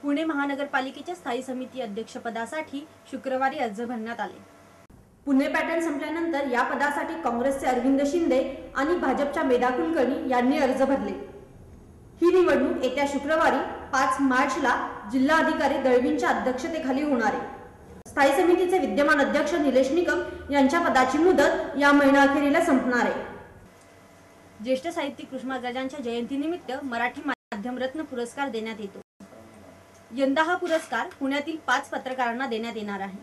पुणे महानगरपालिकेच्या स्थायी समिती अध्यक्षपदासाठी शुक्रवारी अर्ज भरण्यात आले। पुणे पॅटर्न संपल्यानंतर या पदासाठी काँग्रेसचे अरविंद शिंदे आणि भाजपच्या मेधा कुलकर्णी यांनी अर्ज भरले। ही निवडणूक येत्या शुक्रवारी 5 मार्चला जिल्हाधिकारी दळवींच्या अध्यक्षतेखाली होणार आहे। स्थायी समितीचे विद्यमान अध्यक्ष निलेश निकम यांच्या पदाची मुदत या महिन्याअखेरीला संपणार आहे। ज्येष्ठ साहित्यिक कुसुमाग्रजांच्या जयंतीनिमित्त मराठी माध्यम रत्न पुरस्कार देण्यात येतो। यंदा हा पुरस्कार पुण्यातील 5 पत्रकारांना देण्यात येणार आहे।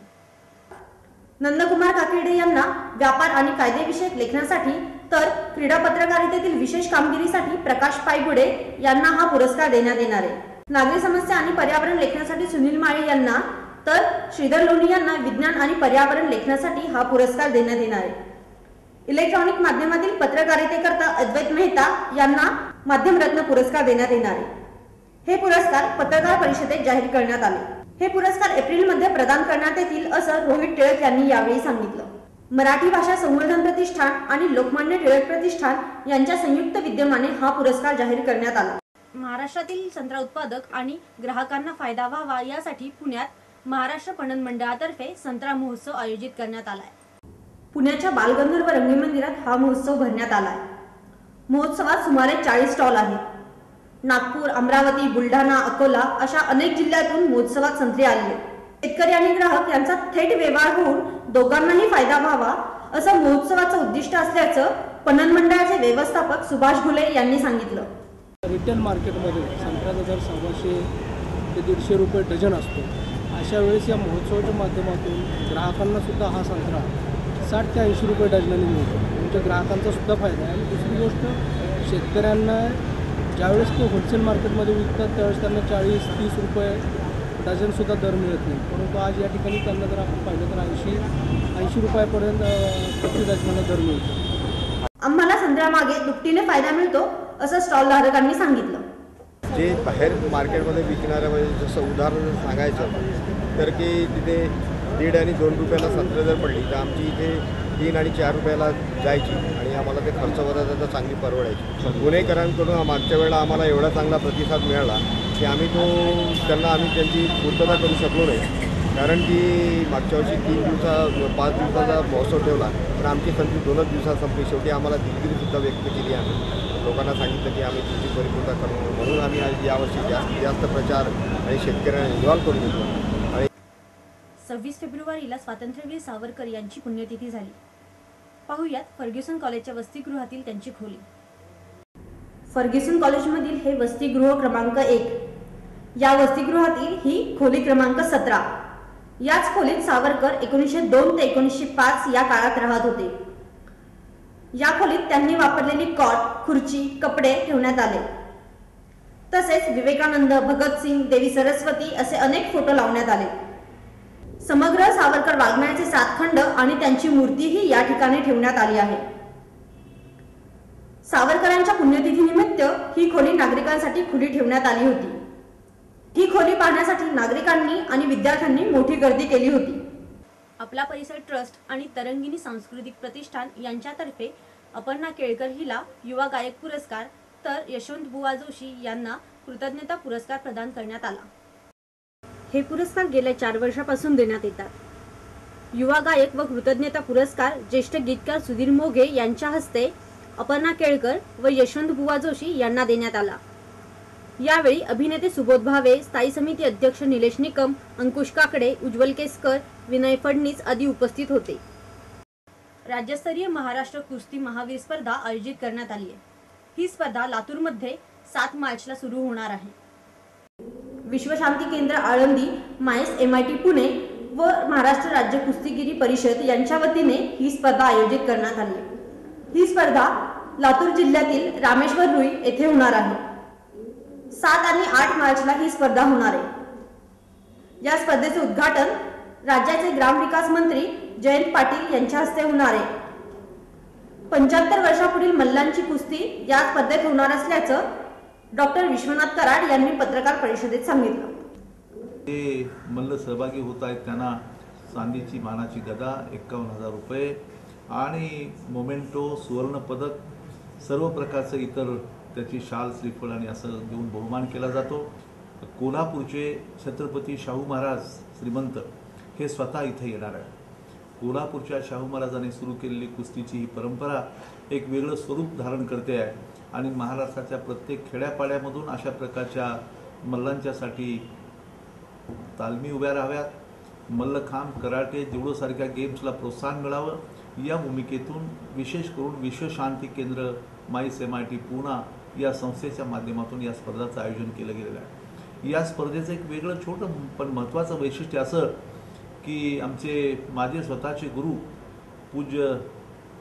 नंदकुमार काकिर्डे यांना व्यापार आणि कायदेविषयक लेखनासाठी तर क्रीडा पत्रकारितेतील विशेष कामगिरीसाठी प्रकाश पायगुडे यांना हा पुरस्कार देण्यात येणार आहे। नागरी समस्या आणि पर्यावरण लेखनासाठी सुनील माळे यांना तर श्रीधर लोणी यांना विज्ञान आणि पर्यावरण लेखनासाठी हा पुरस्कार देण्यात येणार आहे। इलेक्ट्रॉनिक माध्यमातील पत्रकारितेकरता अद्वैत मेहता यांना माध्यम रत्न पुरस्कार देण्यात येणार आहे। हे पुरस्कार पत्रकार परिषदेत जाहीर करण्यात आले। हे पुरस्कार एप्रिलमध्ये प्रदान करण्यात येतील असं रोहित टिळक यांनी यावेळी सांगितलं। मराठी भाषा संवर्धन प्रतिष्ठान आणि लोकमान्य टिळक प्रतिष्ठान यांच्या संयुक्त विद्यमाने हा पुरस्कार जाहीर करण्यात आला। महाराष्ट्रातील संत्रा उत्पादक आणि ग्राहकांना फायदा व्हावा यासाठी पुण्यात महाराष्ट्र पणन मंडळातर्फे संत्रा महोत्सव आयोजित करण्यात आलाय। पुण्याच्या बालगंधर्व रंगमंदिरात हा महोत्सव भरण्यात आलाय। महोत्सवात सुमारे 40 स्टॉल आहेत। नागपूर, अमरावती, बुलढाणा, अकोला अशा अनेक जिल्ह्यातून महोत्सवात संत्रे आले। शेतकरी आणि ग्राहक यांचा थेट व्यवहार होऊन दोघांनाही फायदा व्हावा असं महोत्सवाचं उद्दिष्ट असल्याचं पणन मंडळाचे व्यवस्थापक सुभाष घुले यांनी सांगितलं। रिटेल मार्केटमध्ये संत्र्याचा दर 100 ते 150 रुपये डझन असतो। अशा वेळेस या महोत्सवाच्या माध्यमातून ग्राहकांना सुद्धा हा संत्रा 60 ते 80 रुपये डझनाने मिळतो। म्हणजे ग्राहकांचा सुद्धा फायदा आहे। आणि दुसरी गोष्ट, शेतकऱ्यांना ज्यावेळेस ते होलसेल मार्केटमध्ये विकतात त्यावेळेस त्यांना 40-30 रुपये डझनसुद्धा दर मिळत नाही, परंतु आज या ठिकाणी त्यांना जर आपण पाहिलं तर 80 रुपयापर्यंत प्रति डझनाला दर मिळतो। आम्हाला संत्र्यामागे दुपटीने फायदा मिळतो असं स्टॉल धारकांनी सांगितलं। जे बाहेर मार्केटमध्ये विकणाऱ्या, म्हणजे जसं उदाहरण सांगायचं तर की तिथे 1.5 आणि 2 रुपयाला संत्रे जर पडली तर आमची इथे 3 आणि 4 रुपयाला जायची आणि आम्हाला ते खर्च वगैरे तर चांगली परवडायची। पुणेकरांकडून मागच्या वेळेला आम्हाला एवढा चांगला प्रतिसाद मिळाला की आम्ही त्यांची पूर्तता करू शकलो नाही, कारण की मागच्या वर्षी 5 दिवसाचा महोत्सव ठेवला पण आमची संधी 2च दिवसात संपली। शेवटी आम्हाला दिलगिरीसुद्धा व्यक्त केली। आम्ही लोकांना सांगितलं की आम्ही तुमची परिपूर्णता करू, म्हणून आम्ही आज यावर्षी जास्तीत जास्त प्रचार आणि शेतकऱ्यांना इन्व्हॉल्व करून घेतलो। आणि 26 फेब्रुवारीला स्वातंत्र्यवीर सावरकर यांची पुण्यतिथी झाली। पाहुयात फर्ग्युसन कॉलेजच्या वसतिगृहातील त्यांची खोली। फर्ग्युसन कॉलेजमधील हे वसतिगृह क्रमांक 1। या वसतिगृहातील ही खोली क्रमांक 17। याच खोलीत सावरकर 1902 ते 1905 या काळात राहत होते। या खोलीत त्यांनी वापरलेली कॉट, खुर्ची, कपडे ठेवण्यात आले। तसेच विवेकानंद, भगतसिंग, देवी सरस्वती असे अनेक फोटो लावण्यात आले। समग्र सावरकर वाङ्मयाचे 7 खंड आणि त्यांची मूर्तीही या ठिकाणी ठेवण्यात आली आहे। सावरकरांच्या पुण्यतिथीनिमित्त ही खोली नागरिकांसाठी खुली ठेवण्यात आली होती। ही खोली पाहण्यासाठी नागरिकांनी आणि विद्यार्थ्यांनी मोठी गर्दी केली होती। आपला परिसर ट्रस्ट आणि तरंगिणी सांस्कृतिक प्रतिष्ठान यांच्यातर्फे अपर्णा केळकर हिला युवा गायक पुरस्कार तर यशवंत बुवा जोशी यांना कृतज्ञता पुरस्कार प्रदान करण्यात आला। हे पुरस्कार गेल्या 4 वर्षापासून देण्यात येतात। युवा गायक व कृतज्ञता पुरस्कार ज्येष्ठ गीतकार सुधीर मोघे यांच्या हस्ते अपर्णा केळकर व यशवंत बुवा जोशी यांना देण्यात आला। यावेळी अभिनेते सुबोध भावे, स्थायी समिती अध्यक्ष निलेश निकम, अंकुश काकडे, उज्ज्वल केसकर, विनय फडणीस आदी उपस्थित होते। राज्यस्तरीय महाराष्ट्र कुस्ती महावीर स्पर्धा आयोजित करण्यात आली आहे। ही स्पर्धा लातूरमध्ये 7 मार्चला सुरू होणार आहे। विश्वशांती केंद्र आळंदी, मायस MIT पुणे व महाराष्ट्र राज्य कुस्तीगिरी परिषद यांच्या वतीने ही स्पर्धा आयोजित करण्यात आली आहे। ही स्पर्धा लातूर जिल्ह्यातील रामेश्वर रुई येथे होणार आहे। 7 आणि 8 मार्चला ही स्पर्धा होणार आहे। या स्पर्धेचे उद्घाटन राज्याचे ग्रामविकास मंत्री जयंत पाटील यांच्या हस्ते होणार आहे। 75 वर्षापुढील मल्लांची कुस्ती या स्पर्धेत होणार असल्याचं डॉक्टर विश्वनाथ कराड यांनी पत्रकार परिषदेत सांगितलं। ते मल्ल सहभागी होत आहेत त्यांना चांदीची मानाची गदा 51,000 रुपये आणि मोमेंटो, सुवर्ण पदक, सर्व प्रकारचे इतर त्याची शाल, श्रीफळ आणि असं देऊन बहुमान केला जातो। कोल्हापूरचे छत्रपती शाहू महाराज श्रीमंत हे स्वतः इथे येणार आहे. कोल्हापूरच्या शाहू महाराजांनी सुरू केलेली कुस्तीची ही परंपरा एक वेगळं स्वरूप धारण करते आहे आणि महाराष्ट्राच्या प्रत्येक खेड्यापाड्यामधून अशा प्रकारच्या मल्लांच्यासाठी तालमी उभ्या राहाव्यात. मल्लखांब, कराटे, जुडो सारख्या गेम्सला प्रोत्साहन मिळावं या भूमिकेतून विशेष करून विश्वशांती केंद्र माईस MIT पूना या संस्थेच्या माध्यमातून या स्पर्धाचं आयोजन केलं गेलेलं आहे. या स्पर्धेचं एक वेगळं छोटं पण महत्त्वाचं वैशिष्ट्य असं की आमचे माझे स्वतःचे गुरु पूज्य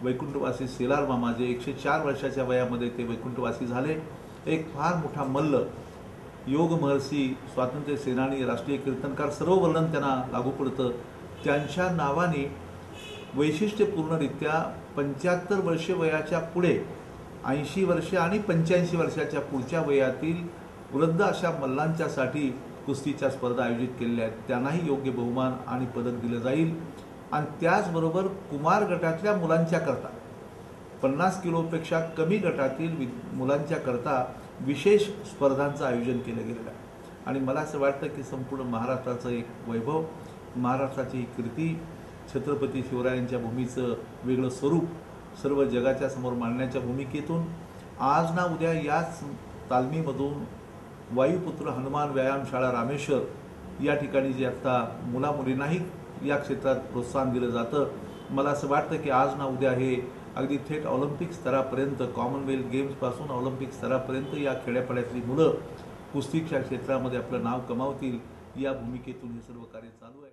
वैकुंठवासी सेलार मामा जे 104 वर्षाच्या वयामध्ये ते वैकुंठवासी झाले, एक फार मोठा मल्ल, योग महर्षी, स्वातंत्र्य सेनानी, राष्ट्रीय कीर्तनकार, सर्व वर्णन त्यांना लागू पडतं. त्यांच्या नावाने वैशिष्ट्यपूर्णरित्या 75 वर्षे वयाच्या पुढे, 80 वर्षे आणि 85 वर्षाच्या पुढच्या वयातील वृद्ध अशा मल्लांच्यासाठी कुस्तीच्या स्पर्धा आयोजित केलेल्या आहेत. त्यांनाही योग्य बहुमान आणि पदक दिलं जाईल. आणि त्याचबरोबर कुमार गटातल्या मुलांच्याकरता 50 किलोपेक्षा कमी गटातील मुलांच्याकरता विशेष स्पर्धांचं आयोजन केलं गेलेलं आहे. आणि मला असं वाटतं की संपूर्ण महाराष्ट्राचं एक वैभव, महाराष्ट्राची कीर्ती, छत्रपती शिवरायांच्या भूमीचं वेगळं स्वरूप सर्व जगाच्या समोर मांडण्याच्या भूमिकेतून आज ना उद्या याच तालमीमधून वायुपुत्र हनुमान व्यायामशाळा रामेश्वर या ठिकाणी जे आता मुलामुलींनाही या क्षेत्रात प्रोत्साहन दिलं जातं, मला असं वाटतं की आज ना उद्या हे अगदी थेट ऑलिम्पिक स्तरापर्यंत, कॉमनवेल्थ गेम्सपासून ऑलिम्पिक स्तरापर्यंत या खेड्यापाड्यातली मुलं कुस्तीच्या क्षेत्रामध्ये आपलं नाव कमावतील या भूमिकेतून हे सर्व कार्य चालू आहे.